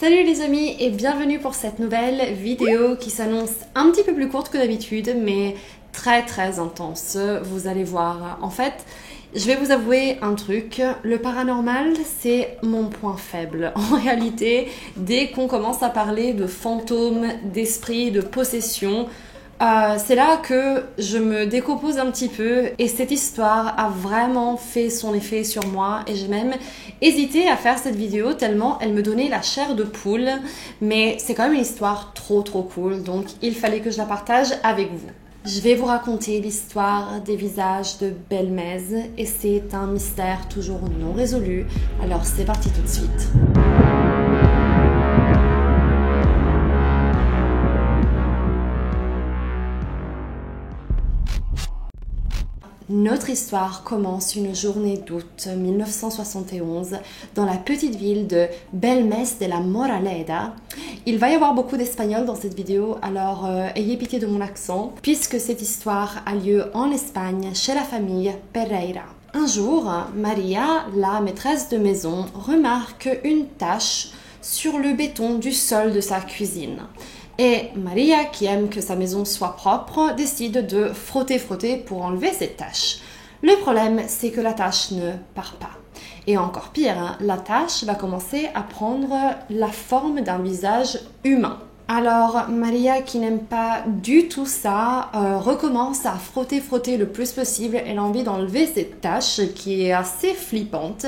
Salut les amis et bienvenue pour cette nouvelle vidéo qui s'annonce un petit peu plus courte que d'habitude mais très intense, vous allez voir. En fait, je vais vous avouer un truc, le paranormal c'est mon point faible. En réalité, dès qu'on commence à parler de fantômes, d'esprits, de possession, c'est là que je me décompose un petit peu et cette histoire a vraiment fait son effet sur moi et j'ai même hésité à faire cette vidéo tellement elle me donnait la chair de poule, mais c'est quand même une histoire trop cool, donc il fallait que je la partage avec vous. Je vais vous raconter l'histoire des visages de Belmez et c'est un mystère toujours non résolu, alors c'est parti tout de suite. Notre histoire commence une journée d'août 1971 dans la petite ville de Belmez de la Moraleda. Il va y avoir beaucoup d'espagnol dans cette vidéo, alors ayez pitié de mon accent, puisque cette histoire a lieu en Espagne chez la famille Pereira. Un jour, Maria, la maîtresse de maison, remarque une tache sur le béton du sol de sa cuisine. Et Maria, qui aime que sa maison soit propre, décide de frotter pour enlever cette tache. Le problème, c'est que la tache ne part pas. Et encore pire, la tache va commencer à prendre la forme d'un visage humain. Alors Maria, qui n'aime pas du tout ça, recommence à frotter le plus possible. Elle a envie d'enlever cette tache qui est assez flippante,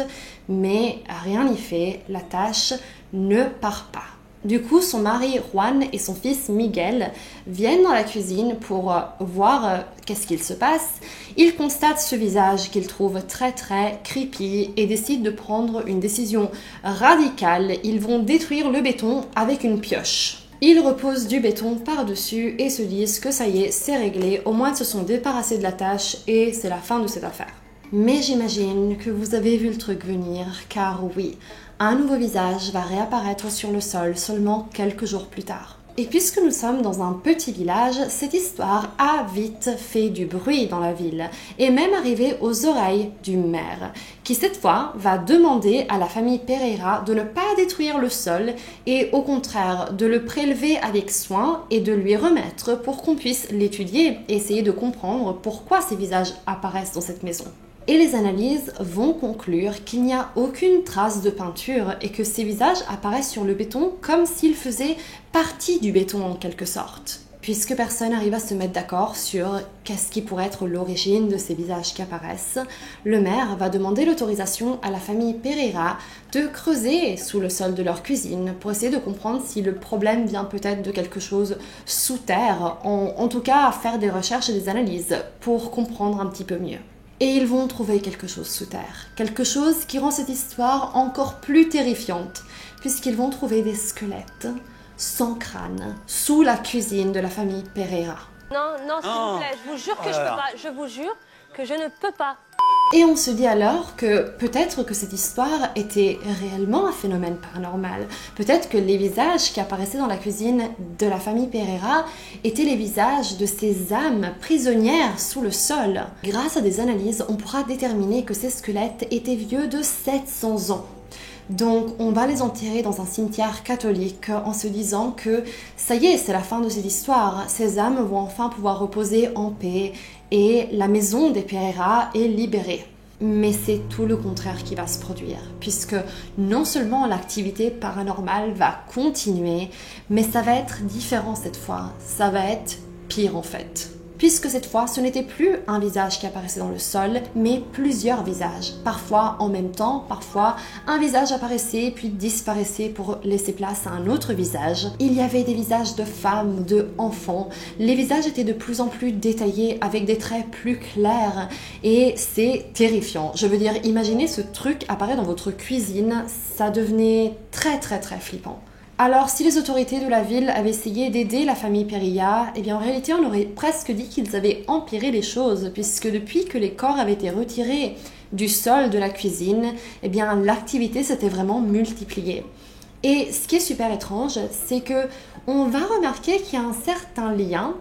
mais rien n'y fait, la tache ne part pas. Du coup, son mari Juan et son fils Miguel viennent dans la cuisine pour voir qu'est-ce qu'il se passe. Ils constatent ce visage qu'ils trouvent très creepy et décident de prendre une décision radicale. Ils vont détruire le béton avec une pioche. Ils reposent du béton par-dessus et se disent que ça y est, c'est réglé. Au moins, ils se sont débarrassés de la tâche et c'est la fin de cette affaire. Mais j'imagine que vous avez vu le truc venir, car oui, un nouveau visage va réapparaître sur le sol seulement quelques jours plus tard. Et puisque nous sommes dans un petit village, cette histoire a vite fait du bruit dans la ville et même arrivé aux oreilles du maire, qui cette fois va demander à la famille Pereira de ne pas détruire le sol et au contraire de le prélever avec soin et de lui remettre pour qu'on puisse l'étudier et essayer de comprendre pourquoi ces visages apparaissent dans cette maison. Et les analyses vont conclure qu'il n'y a aucune trace de peinture et que ces visages apparaissent sur le béton comme s'ils faisaient partie du béton en quelque sorte. Puisque personne n'arrive à se mettre d'accord sur qu'est-ce qui pourrait être l'origine de ces visages qui apparaissent, le maire va demander l'autorisation à la famille Pereira de creuser sous le sol de leur cuisine pour essayer de comprendre si le problème vient peut-être de quelque chose sous terre, en tout cas faire des recherches et des analyses pour comprendre un petit peu mieux. Et ils vont trouver quelque chose sous terre, quelque chose qui rend cette histoire encore plus terrifiante, puisqu'ils vont trouver des squelettes sans crâne sous la cuisine de la famille Pereira. Non, s'il vous plaît, je vous jure que je peux pas, je vous jure que je ne peux pas. Et on se dit alors que peut-être que cette histoire était réellement un phénomène paranormal. Peut-être que les visages qui apparaissaient dans la cuisine de la famille Pereira étaient les visages de ces âmes prisonnières sous le sol. Grâce à des analyses, on pourra déterminer que ces squelettes étaient vieux de 700 ans. Donc on va les enterrer dans un cimetière catholique en se disant que ça y est, c'est la fin de cette histoire. Ces âmes vont enfin pouvoir reposer en paix et la maison des Pereira est libérée. Mais c'est tout le contraire qui va se produire, puisque non seulement l'activité paranormale va continuer, mais ça va être différent cette fois. Ça va être pire en fait. Puisque cette fois, ce n'était plus un visage qui apparaissait dans le sol, mais plusieurs visages. Parfois en même temps, parfois un visage apparaissait puis disparaissait pour laisser place à un autre visage. Il y avait des visages de femmes, de enfants. Les visages étaient de plus en plus détaillés avec des traits plus clairs et c'est terrifiant. Je veux dire, imaginez ce truc apparaître dans votre cuisine, ça devenait très flippant. Alors, si les autorités de la ville avaient essayé d'aider la famille Pereira, eh bien en réalité on aurait presque dit qu'ils avaient empiré les choses, puisque depuis que les corps avaient été retirés du sol de la cuisine, eh bien l'activité s'était vraiment multipliée. Et ce qui est super étrange, c'est que on va remarquer qu'il y a un certain lien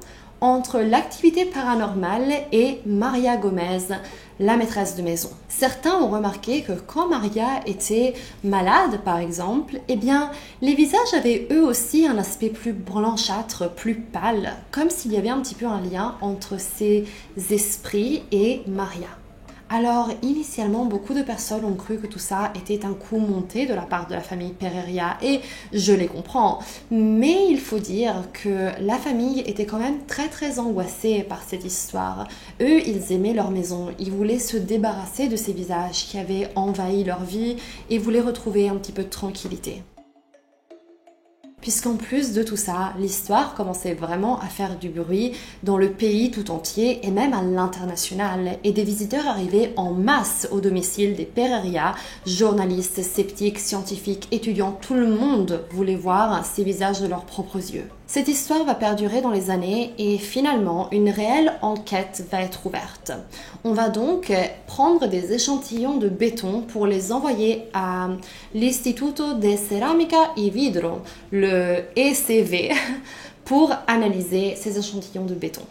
entre l'activité paranormale et Maria Gomez, la maîtresse de maison. Certains ont remarqué que quand Maria était malade, par exemple, eh bien, les visages avaient eux aussi un aspect plus blanchâtre, plus pâle, comme s'il y avait un petit peu un lien entre ces esprits et Maria. Alors, initialement, beaucoup de personnes ont cru que tout ça était un coup monté de la part de la famille Pereira, et je les comprends. Mais il faut dire que la famille était quand même très angoissée par cette histoire. Eux, ils aimaient leur maison, ils voulaient se débarrasser de ces visages qui avaient envahi leur vie et voulaient retrouver un petit peu de tranquillité. Puisqu'en plus de tout ça, l'histoire commençait vraiment à faire du bruit dans le pays tout entier et même à l'international. Et des visiteurs arrivaient en masse au domicile des Pereira, journalistes, sceptiques, scientifiques, étudiants, tout le monde voulait voir ces visages de leurs propres yeux. Cette histoire va perdurer dans les années et finalement, une réelle enquête va être ouverte. On va donc prendre des échantillons de béton pour les envoyer à l'Istituto de Ceramica y Vidro, le ECV, pour analyser ces échantillons de béton.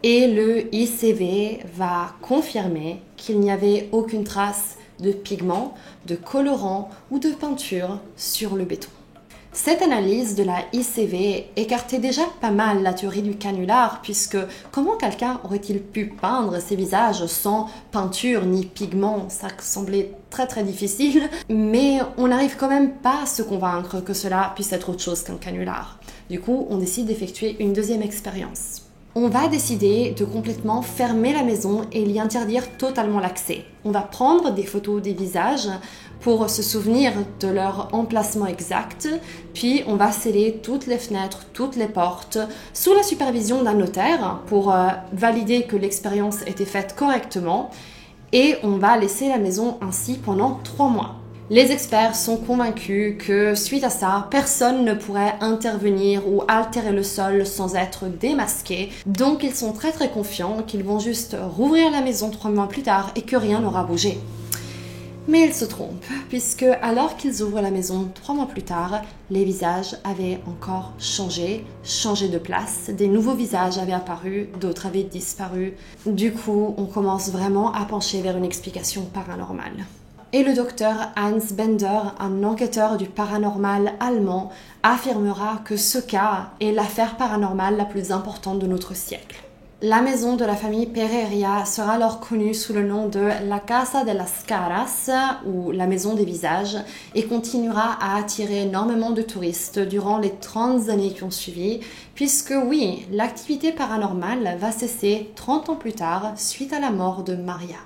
Et le ICV va confirmer qu'il n'y avait aucune trace de pigment, de colorant ou de peinture sur le béton. Cette analyse de la ICV écartait déjà pas mal la théorie du canular, puisque comment quelqu'un aurait-il pu peindre ses visages sans peinture ni pigment? Ça semblait très difficile, mais on n'arrive quand même pas à se convaincre que cela puisse être autre chose qu'un canular. Du coup, on décide d'effectuer une deuxième expérience. On va décider de complètement fermer la maison et y interdire totalement l'accès. On va prendre des photos des visages pour se souvenir de leur emplacement exact, puis on va sceller toutes les fenêtres, toutes les portes, sous la supervision d'un notaire pour valider que l'expérience était faite correctement, et on va laisser la maison ainsi pendant 3 mois. Les experts sont convaincus que suite à ça, personne ne pourrait intervenir ou altérer le sol sans être démasqué. Donc ils sont très confiants qu'ils vont juste rouvrir la maison 3 mois plus tard et que rien n'aura bougé. Mais ils se trompent, puisque alors qu'ils ouvrent la maison 3 mois plus tard, les visages avaient encore changé de place. Des nouveaux visages avaient apparu, d'autres avaient disparu. Du coup, on commence vraiment à pencher vers une explication paranormale. Et le docteur Hans Bender, un enquêteur du paranormal allemand, affirmera que ce cas est l'affaire paranormale la plus importante de notre siècle. La maison de la famille Pereira sera alors connue sous le nom de la Casa de las Caras, ou la maison des visages, et continuera à attirer énormément de touristes durant les 30 années qui ont suivi, puisque oui, l'activité paranormale va cesser 30 ans plus tard suite à la mort de Maria.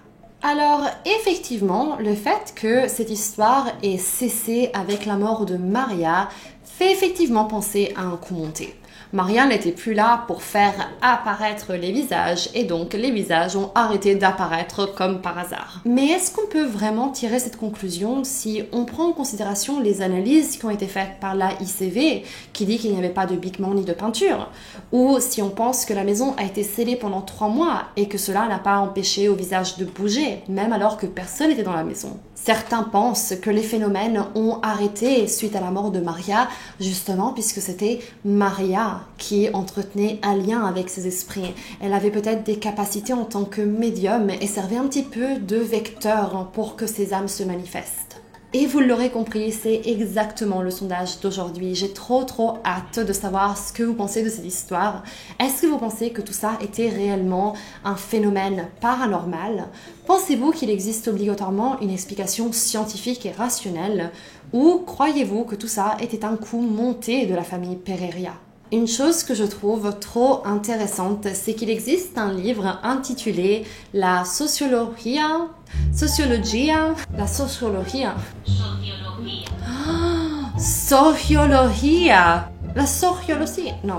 Alors, effectivement, le fait que cette histoire ait cessé avec la mort de Maria fait effectivement penser à un coup monté. Maria n'était plus là pour faire apparaître les visages et donc les visages ont arrêté d'apparaître comme par hasard. Mais est-ce qu'on peut vraiment tirer cette conclusion si on prend en considération les analyses qui ont été faites par la ICV qui dit qu'il n'y avait pas de pigment ni de peinture, ou si on pense que la maison a été scellée pendant 3 mois et que cela n'a pas empêché au visage de bouger, même alors que personne n'était dans la maison? Certains pensent que les phénomènes ont arrêté suite à la mort de Maria, justement puisque c'était Maria qui entretenait un lien avec ces esprits. Elle avait peut-être des capacités en tant que médium et servait un petit peu de vecteur pour que ces âmes se manifestent. Et vous l'aurez compris, c'est exactement le sondage d'aujourd'hui. J'ai trop hâte de savoir ce que vous pensez de cette histoire. Est-ce que vous pensez que tout ça était réellement un phénomène paranormal? Pensez-vous qu'il existe obligatoirement une explication scientifique et rationnelle? Ou croyez-vous que tout ça était un coup monté de la famille Pereira? Une chose que je trouve trop intéressante, c'est qu'il existe un livre intitulé La Sociologia. La sociologia. La sociologie. Non.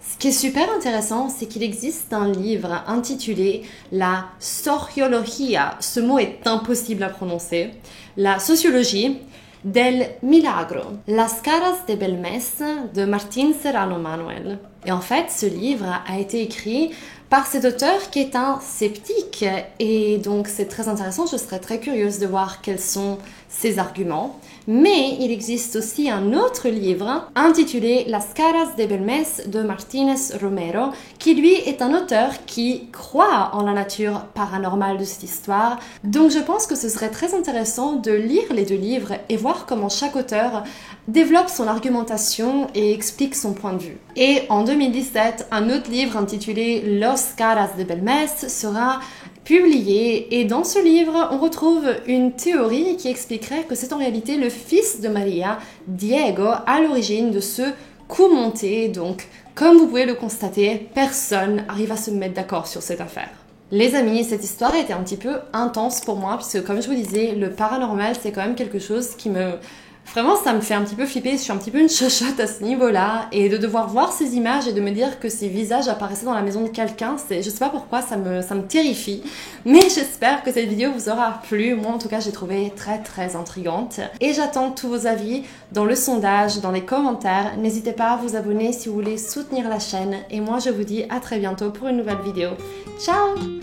Ce qui est super intéressant, c'est qu'il existe un livre intitulé La Sociologia. Ce mot est impossible à prononcer. La sociologie del Milagro, Las Caras de Belmez de Martín Serrano Manuel. Et en fait, ce livre a été écrit par cet auteur qui est un sceptique. Et donc, c'est très intéressant. Je serais très curieuse de voir quels sont ses arguments. Mais il existe aussi un autre livre intitulé Las caras de Belmez de Martínez Romero, qui lui est un auteur qui croit en la nature paranormale de cette histoire. Donc je pense que ce serait très intéressant de lire les deux livres et voir comment chaque auteur développe son argumentation et explique son point de vue. Et en 2017, un autre livre intitulé Los caras de Belmez sera publié, et dans ce livre, on retrouve une théorie qui expliquerait que c'est en réalité le fils de Maria, Diego, à l'origine de ce coup monté. Donc, comme vous pouvez le constater, personne n'arrive à se mettre d'accord sur cette affaire. Les amis, cette histoire a été un petit peu intense pour moi, puisque comme je vous disais, le paranormal, c'est quand même quelque chose qui me... Vraiment, ça me fait un petit peu flipper, je suis un petit peu une chochotte à ce niveau-là, et de devoir voir ces images et de me dire que ces visages apparaissaient dans la maison de quelqu'un, je sais pas pourquoi, ça me terrifie, mais j'espère que cette vidéo vous aura plu. Moi en tout cas, j'ai trouvé très intrigante, et j'attends tous vos avis dans le sondage, dans les commentaires. N'hésitez pas à vous abonner si vous voulez soutenir la chaîne, et moi je vous dis à très bientôt pour une nouvelle vidéo. Ciao!